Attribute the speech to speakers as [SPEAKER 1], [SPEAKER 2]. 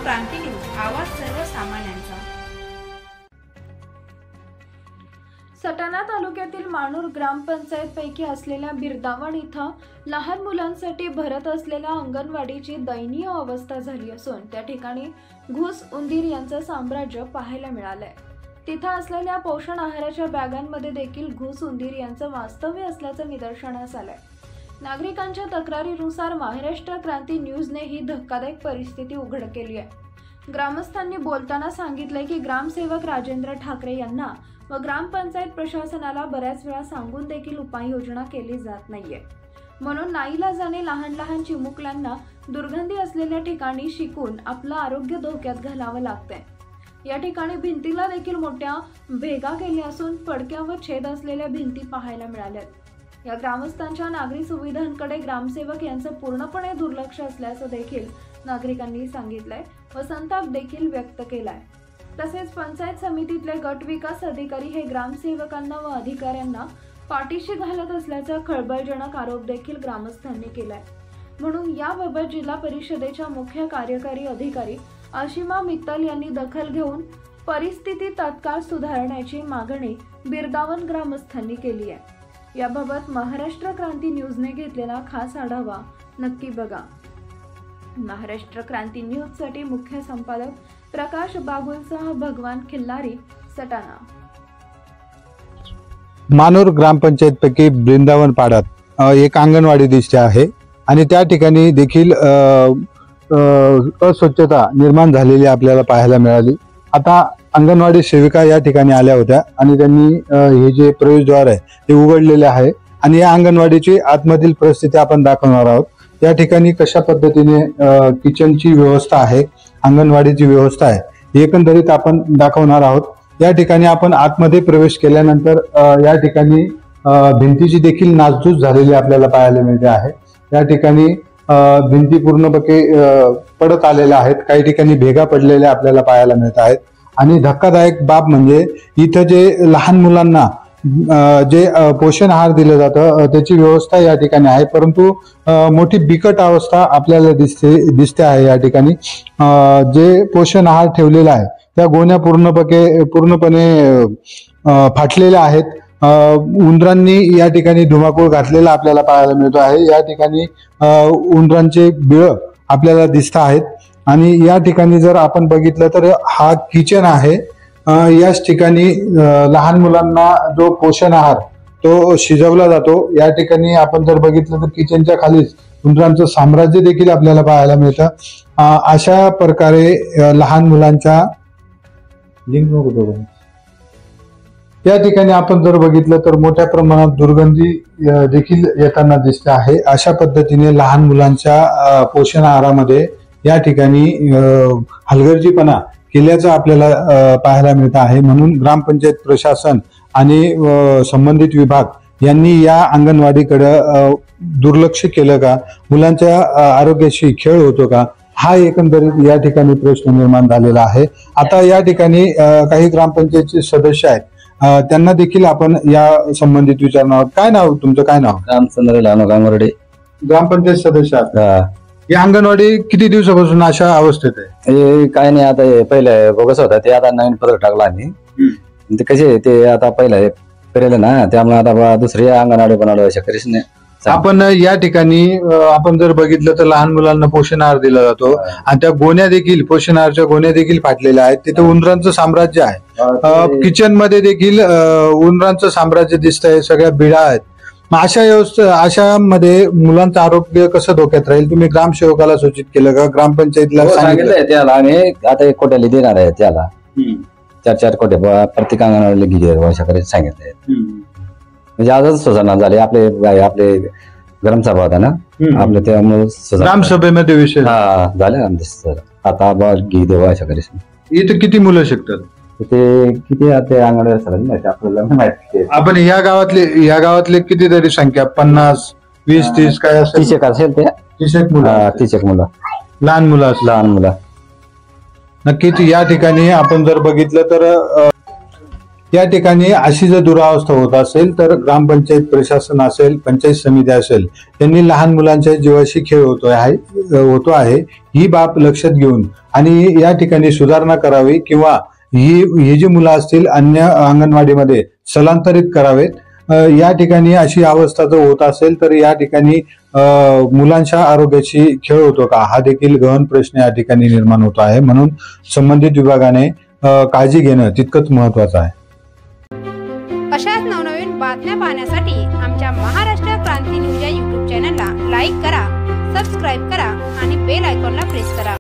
[SPEAKER 1] क्रांती news, आवाज सर्वसामान्यांचा।
[SPEAKER 2] सटाणा तालुक्यातील मानूर ग्रामपंचायत पैकी असलेल्या बिरदावण इथं लहान मुलांसाठी भरत असलेल्या अंगणवाडीची दयनीय अवस्था झाली असून त्या ठिकाणी घुस उंदीर यांचं साम्राज्य पाहायला मिळालंय। तिथं असलेल्या पोषण आहाराच्या बॅगांमध्ये देखील घुस उंदीर यांचं वास्तव्य असल्याचं निदर्शनास आलंय। नागरिकांच्या तक्रारीनुसार महाराष्ट्र क्रांती न्यूजने ही धक्कादायक परिस्थिती उघड केली आहे। ग्रामस्थांनी बोलताना सांगितले की ग्रामसेवक राजेंद्र ठाकरे यांना व ग्रामपंचायत प्रशासनाला बऱ्याच वेळा सांगून देखील उपाययोजना केली जात नाहीये, म्हणून नाईलाजाने लहान चिमुकल्यांना दुर्गंधी असलेल्या ठिकाणी शिकून आपलं आरोग्य धोक्यात घालावं लागतंय। या ठिकाणी भिंतीला देखील मोठ्या भेगा केल्या असून फडक्या व छेद असलेल्या भिंती पाहायला मिळाल्यात। या ग्रामस्थांच्या नागरी सुविधांकडे ग्रामसेवक यांचं पूर्णपणे दुर्लक्ष असल्याचं देखील नागरिकांनी सांगितलंय व संताप देखील व्यक्त केलाय। तसेच पंचायत समितीतले गट विकास अधिकारी हे ग्रामसेवकांना व अधिकाऱ्यांना पाठीशी घालत असल्याचा खळबळजनक आरोप देखील ग्रामस्थांनी केलाय। म्हणून याबाबत जिल्हा परिषदेच्या मुख्य कार्यकारी अधिकारी आशिमा मित्तल यांनी दखल घेऊन परिस्थिती तात्काळ सुधारण्याची मागणी बिरदावण ग्रामस्थांनी केली आहे। याबाबत महाराष्ट्र क्रांती न्यूजने घेतलेला खास आढावा नक्की बघा। महाराष्ट्र क्रांती न्यूज साठी मुख्य संपादक प्रकाश बागुलसह भगवान खिल्लारी, सटाणा।
[SPEAKER 3] मानूर ग्रामपंचायत पैकी वृंदावन पाड्यात एक अंगणवाडी दिसते आहे आणि त्या ठिकाणी देखील अस्वच्छता निर्माण झालेली आपल्याला पाहायला मिळाली। आता अंगणवाडी सेविका या ठिकाणी आल्या होत्या आणि त्यांनी हे जे प्रवेशद्वार आहे ते उघडलेले आहे आणि या अंगणवाडीची आतमधील परिस्थिती आपण दाखवणार आहोत। या ठिकाणी कशा पद्धतीने किचनची व्यवस्था आहे, अंगणवाडीची व्यवस्था आहे, एकंदरीत आपण दाखवणार आहोत। या ठिकाणी आपण आतमध्ये प्रवेश केल्यानंतर या ठिकाणी भिंतीची देखील नासधूस झालेली आपल्याला पाहायला मिळते आहे। या ठिकाणी भिंती पूर्णपणे पडत आलेल्या आहेत, काही ठिकाणी भेगा पडलेल्या आपल्याला पाहायला मिळत आहेत। आणि धक्कादायक बाब म्हणजे इथं जे लहान मुलांना जे पोषण आहार दिलं जातं त्याची व्यवस्था या ठिकाणी आहे, परंतु मोठी बिकट अवस्था आपल्याला दिसते आहे। या ठिकाणी जे पोषण आहार ठेवलेला आहे त्या गोण्या पूर्णपणे फाटलेल्या आहेत। उंदरांनी या ठिकाणी धुमाकूळ घातलेला आपल्याला पाहायला मिळतो आहे। या ठिकाणी उंदरांचे बिळ आपल्याला दिसत आहेत आणि या ठिकाणी जर आपण बघितलं तर हा किचन आहे। याच ठिकाणी लहान मुलांना जो पोषण आहार तो शिजवला जातो। या ठिकाणी आपण जर बघितलं तर किचनच्या खालीच उंदरांचं साम्राज्य देखील आपल्याला पाहायला मिळतं। अशा प्रकारे लहान मुलांच्या या ठिकाणी आपण जर बघितलं तर मोठ्या प्रमाणात दुर्गंधी देखील येताना दिसते आहे। अशा पद्धतीने लहान मुलांच्या पोषण आहारामध्ये या ठिकाणी हलगर्जीपणा केल्याचं आपल्याला पाहायला मिळत आहे। म्हणून ग्रामपंचायत प्रशासन आणि संबंधित विभाग यांनी या अंगणवाडीकडे दुर्लक्ष केलं का, मुलांच्या आरोग्याशी खेळ होतो का, हा एकंदरीत या ठिकाणी प्रश्न निर्माण झालेला आहे। आता या ठिकाणी काही ग्रामपंचायतचे सदस्य आहेत, त्यांना देखील आपण या संबंधित विचारणार आहोत। काय नाव तुमचं, काय नाव?
[SPEAKER 4] रामचंद्र लानोगामर्डे,
[SPEAKER 3] ग्रामपंचायत सदस्य आहात। ही अंगणवाडी किती दिवसापासून अशा अवस्थेत आहे?
[SPEAKER 4] काय नाही, आता पहिलं बोगस होता ते आता नवीन पदर टाकला आम्ही। ते कसे ते आता पहिलं करेल ना, त्यामुळे आता दुसरी अंगणवाडी बनवलं शकरीच नाही।
[SPEAKER 3] आपण या ठिकाणी आपण जर बघितलं तर लहान मुलांना पोषण आहार दिला जातो आणि त्या गोण्या देखील पोषण आहारच्या गोण्या देखील फाटलेल्या आहेत। तिथे उंदरांचं साम्राज्य आहे। किचन मध्ये देखील उंदरांचं साम्राज्य दिसतंय, सगळ्या बिळा आहेत। अशामध्ये मुलांचं आरोग्य कसं धोक्यात राहील? तुम्ही ग्रामसेवकाला सूचित केलं का, ग्रामपंचायतीला
[SPEAKER 4] सांगितलंय त्याला? आम्ही आता 1 कोट्याला देणार आहे त्याला, 4 कोटी प्रत्येक अंगणवाडीला शकरीत सांगितलंय। म्हणजे आजच सुधारणा झाली। आपले ग्रामसभा होता ना आपल्या, त्यामुळे
[SPEAKER 3] ग्रामसभेमध्ये विषय
[SPEAKER 4] झाले आमचे। आता घी देवा शकरीत
[SPEAKER 3] इथं किती मुलं शिकतात?
[SPEAKER 4] ते किती अंगणवाडी माहिती आपल्याला माहिती।
[SPEAKER 3] आपण या गावातले कितीतरी संख्या 50, 20, 30 काय असेल?
[SPEAKER 4] 30 असेल ते, 30 मुलं
[SPEAKER 3] लहान मुलं। नक्कीच या ठिकाणी आपण जर बघितलं तर या ठिकाणी अशी जर दुरावस्था होत असेल तर ग्रामपंचायत प्रशासन असेल, पंचायत समिती असेल, त्यांनी लहान मुलांच्या जीवाशी खेळ होतो आहे ही बाब लक्षात घेऊन आणि या ठिकाणी सुधारणा करावी किंवा ही जी मुलं असतील अन्य अंगणवाडीमध्ये स्थलांतरित करावेत. या ठिकाणी अशी अवस्था जर होत असेल तर या ठिकाणी मुलांच्या आरोग्याशी खेळ होतो का, हा देखील गहन प्रश्न या ठिकाणी निर्माण होतो आहे. म्हणून संबंधित विभागाने काळजी घेणं तितकंच महत्वाचं आहे.
[SPEAKER 1] अशाच नवनवीन बातम्या पाहण्यासाठी आमच्या महाराष्ट्र क्रांती न्यूज या YouTube चॅनलला लाईक करा, सबस्क्राईब करा आणि बेल आयकॉनला प्रेस करा.